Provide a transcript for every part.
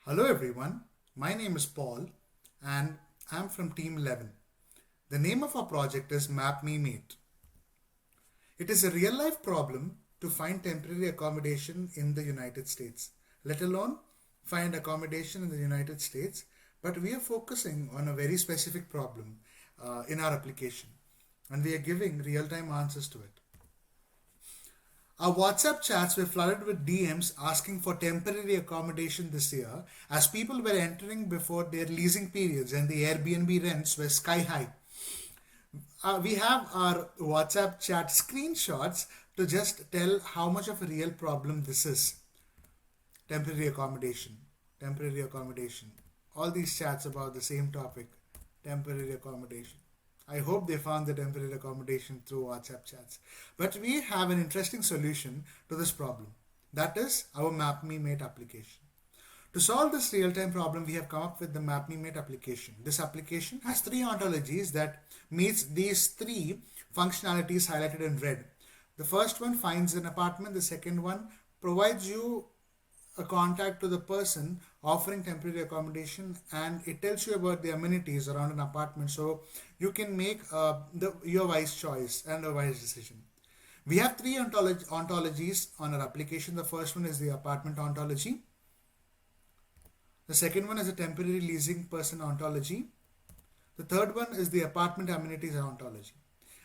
Hello everyone, my name is Paul and I'm from Team 11. The name of our project is Map Me Mate. It is a real life problem to find temporary accommodation in the United States, let alone find accommodation in the United States, but we are focusing on a very specific problem in our application and we are giving real time answers to it. Our WhatsApp chats were flooded with DMs asking for temporary accommodation this year as people were entering before their leasing periods and the Airbnb rents were sky high. We have our WhatsApp chat screenshots to just tell how much of a real problem this is. Temporary accommodation, temporary accommodation. All these chats about the same topic, temporary accommodation. I hope they found the temporary accommodation through WhatsApp chats. But we have an interesting solution to this problem. That is our MapMeMate application. To solve this real-time problem, we have come up with the MapMeMate application. This application has three ontologies that meets these three functionalities highlighted in red. The first one finds an apartment. The second one provides you a contact to the person offering temporary accommodation, and it tells you about the amenities around an apartment so you can make your wise choice and a wise decision. We have three ontologies on our application. The first one is the apartment ontology. The second one is a temporary leasing person ontology. The third one is the apartment amenities ontology.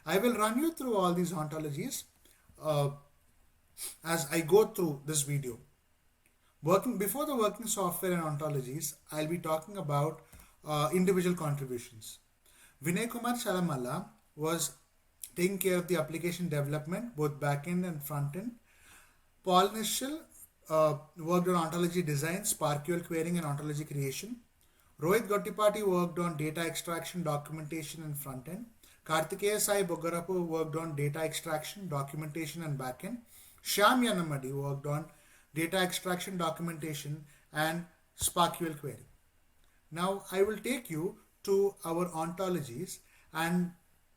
I will run you through all these ontologies as I go through this video. Before the working software and ontologies, I'll be talking about individual contributions. Vinay Kumar Chalamalla was taking care of the application development, both backend and frontend. Paul Nischel worked on ontology design, SparkQL querying, and ontology creation. Rohit Gottipati worked on data extraction, documentation, and frontend. Kartikeya Sai Bogarapu worked on data extraction, documentation, and backend. Shyam Yanamadi worked on data extraction, documentation, and SparkQL query. Now I will take you to our ontologies and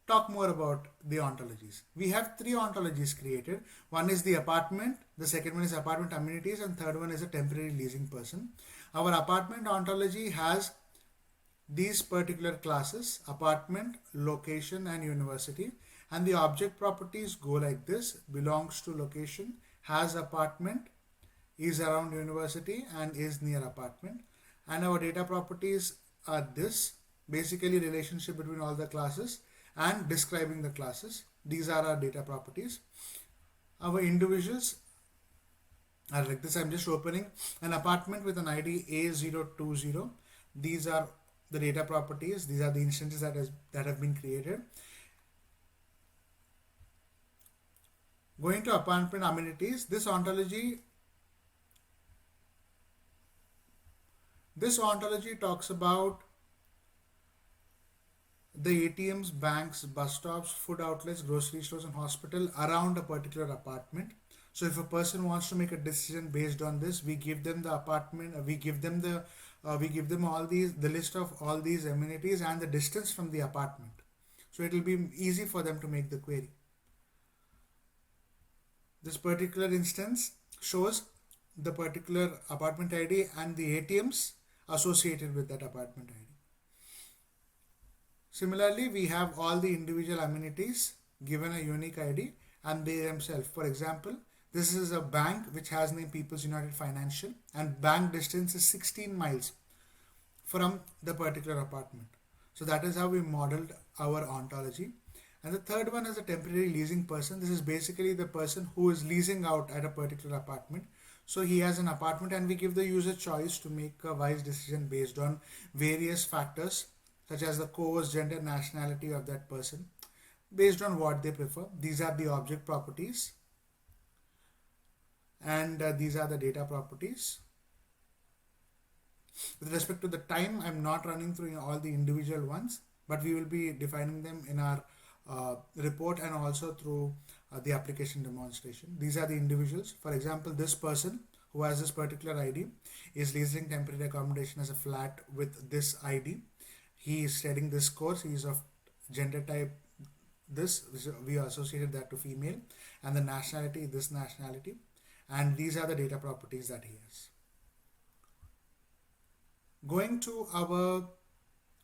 talk more about the ontologies. We have three ontologies created. One is the apartment, the second one is apartment amenities, and third one is a temporary leasing person. Our apartment ontology has these particular classes: apartment, location, and university. And the object properties go like this: belongs to location, has apartment, is around university, and is near apartment. And our data properties are this: basically relationship between all the classes and describing the classes. These are our data properties. Our individuals are like this. I'm just opening an apartment with an ID A020. These are the data properties. These are the instances that have been created. Going to apartment amenities, this ontology talks about the ATMs, banks, bus stops, food outlets, grocery stores, and hospital around a particular apartment. So if a person wants to make a decision based on this, we give them the apartment, we give them all the list of all these amenities and the distance from the apartment. So it will be easy for them to make the query. This particular instance shows the particular apartment ID and the ATMs associated with that apartment ID. Similarly, we have all the individual amenities given a unique ID and they themselves. For example, this is a bank which has name People's United Financial, and bank distance is 16 miles from the particular apartment. So that is how we modeled our ontology. And the third one is a temporary leasing person. This is basically the person who is leasing out at a particular apartment. So he has an apartment and we give the user choice to make a wise decision based on various factors such as the course, gender, nationality of that person, based on what they prefer. These are the object properties and these are the data properties. With respect to the time, I'm not running through all the individual ones, but we will be defining them in our report and also through the application demonstration. These are the individuals. For example, this person who has this particular ID is leasing temporary accommodation as a flat with this ID. He is studying this course. He is of gender type this. We associated that to female, and the nationality this nationality. And these are the data properties that he has. Going to our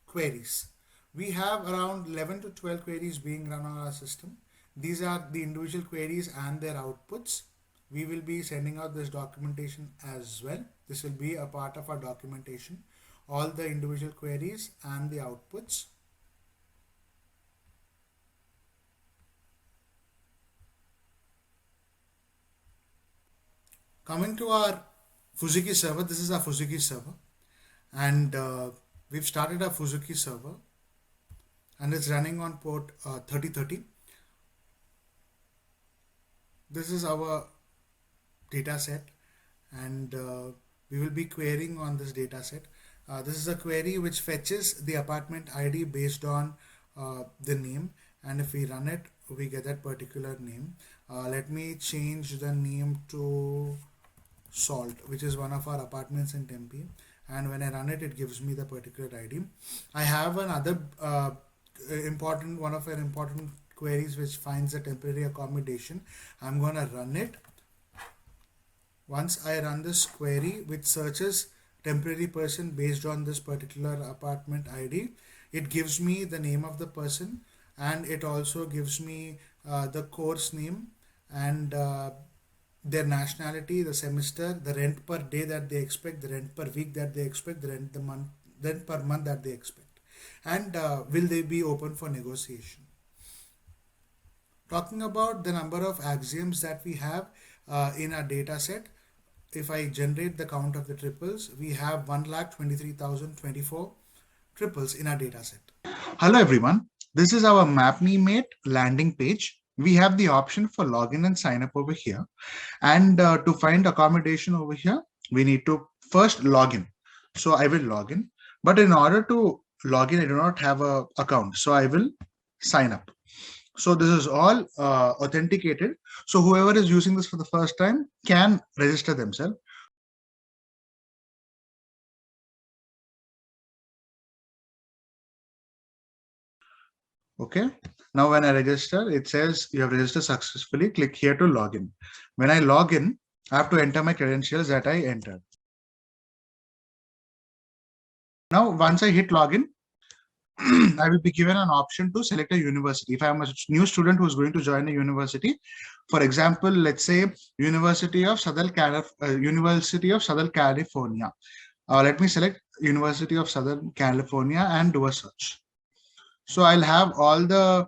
queries. We have around 11 to 12 queries being run on our system. These are the individual queries and their outputs. We will be sending out this documentation as well. This will be a part of our documentation. All the individual queries and the outputs. Coming to our Fuzuki server, this is our Fuzuki server, and we've started our Fuzuki server, and it's running on port 3030. This is our data set, and we will be querying on this data set. This is a query which fetches the apartment ID based on the name, and if we run it, we get that particular name. Let me change the name to Salt, which is one of our apartments in Tempe, and when I run it, it gives me the particular ID. I have another important one of our important queries which finds a temporary accommodation. I'm gonna run it. Once I run this query which searches temporary person based on this particular apartment ID, it gives me the name of the person, and it also gives me the course name and their nationality, the semester, the rent per day that they expect, the rent per week that they expect, rent per month that they expect, and will they be open for negotiation. Talking about the number of axioms that we have in our data set, if I generate the count of the triples, we have 1,23,024 triples in our data set. Hello everyone, this is our MapMeMate landing page. We have the option for login and sign up over here. And to find accommodation over here, we need to first log in. So I will log in. But in order to log in, I do not have an account. So I will sign up. So this is all authenticated. So whoever is using this for the first time can register themselves. Okay. Now when I register, it says you have registered successfully. Click here to log in. When I log in, I have to enter my credentials that I entered. Now, once I hit login, I will be given an option to select a university. If I'm a new student who's going to join a university, for example, let's say University of Southern California. Let me select University of Southern California and do a search. So I'll have all the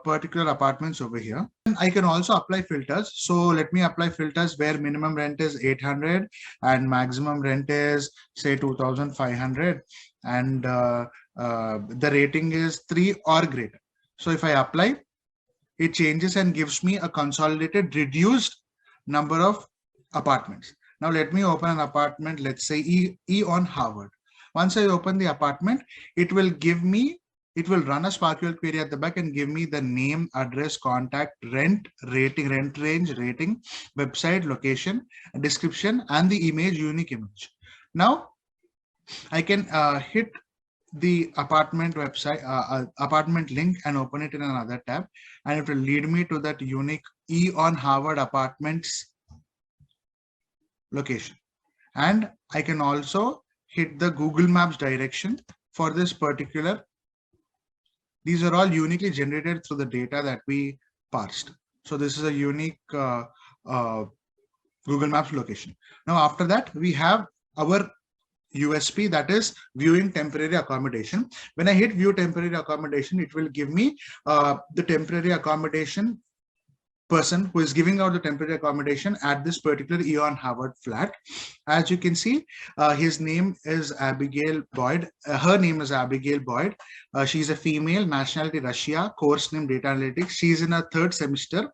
particular apartments over here. And I can also apply filters. So let me apply filters where minimum rent is 800 and maximum rent is say 2,500, and the rating is 3 or greater. So if I apply, it changes and gives me a consolidated reduced number of apartments. Now let me open an apartment, let's say E on Harvard. Once I open the apartment, it will run a SparkQL query at the back and give me the name, address, contact, rent, rating, rent range, rating, website, location, description, and the unique image. Now I can hit the apartment website, apartment link, and open it in another tab, and it will lead me to that unique E on Harvard apartments location. And I can also hit the Google Maps direction for this particular. These are all uniquely generated through the data that we parsed. So this is a unique Google Maps location. Now after that, we have our USP, that is viewing temporary accommodation. When I hit view temporary accommodation, it will give me the temporary accommodation person who is giving out the temporary accommodation at this particular E on Harvard flat. As you can see, his name is Abigail Boyd. Her name is Abigail Boyd. She's a female, nationality Russia, course name data analytics. She's in her 3rd semester.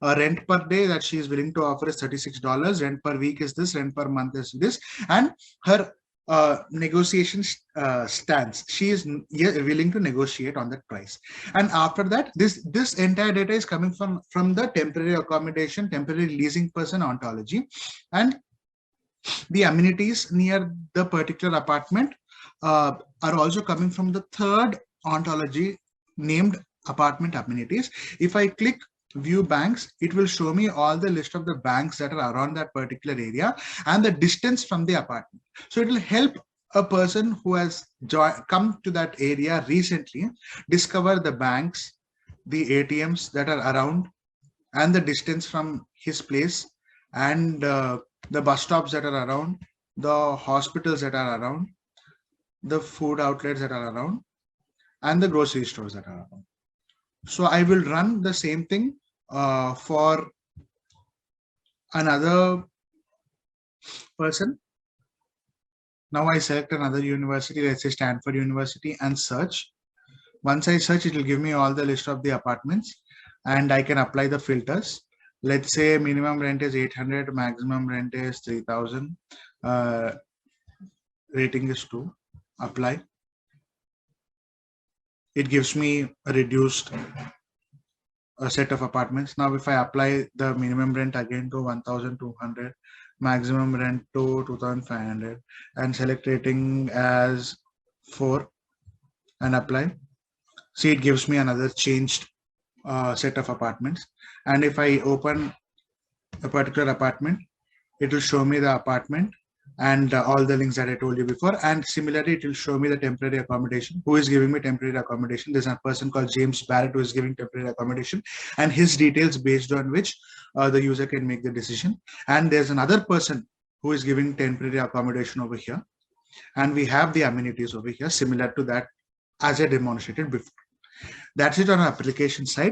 Rent per day that she is willing to offer is $36. Rent per week is this. Rent per month is this. And her negotiation stance. She is willing to negotiate on that price. And after that, this entire data is coming from the temporary accommodation, temporary leasing person ontology, and the amenities near the particular apartment are also coming from the 3rd ontology named apartment amenities. If I click view banks, it will show me all the list of the banks that are around that particular area and the distance from the apartment. So it will help a person who has come to that area recently discover the banks, the ATMs that are around, and the distance from his place, and the bus stops that are around, the hospitals that are around, the food outlets that are around, and the grocery stores that are around. So I will run the same thing for another person. Now I select another university, let's say Stanford University, and search. Once I search, it will give me all the list of the apartments, and I can apply the filters. Let's say minimum rent is 800, maximum rent is 3000, rating is 2. Apply. It gives me a reduced set of apartments. Now, if I apply the minimum rent again to 1200, maximum rent to 2500, and select rating as 4 and apply, see, it gives me another changed set of apartments. And if I open a particular apartment, it will show me the apartment and all the links that I told you before. And similarly, it will show me the temporary accommodation. Who is giving me temporary accommodation? There's a person called James Barrett who is giving temporary accommodation, and his details based on which the user can make the decision. And there's another person who is giving temporary accommodation over here. And we have the amenities over here similar to that as I demonstrated before. That's it on our application side.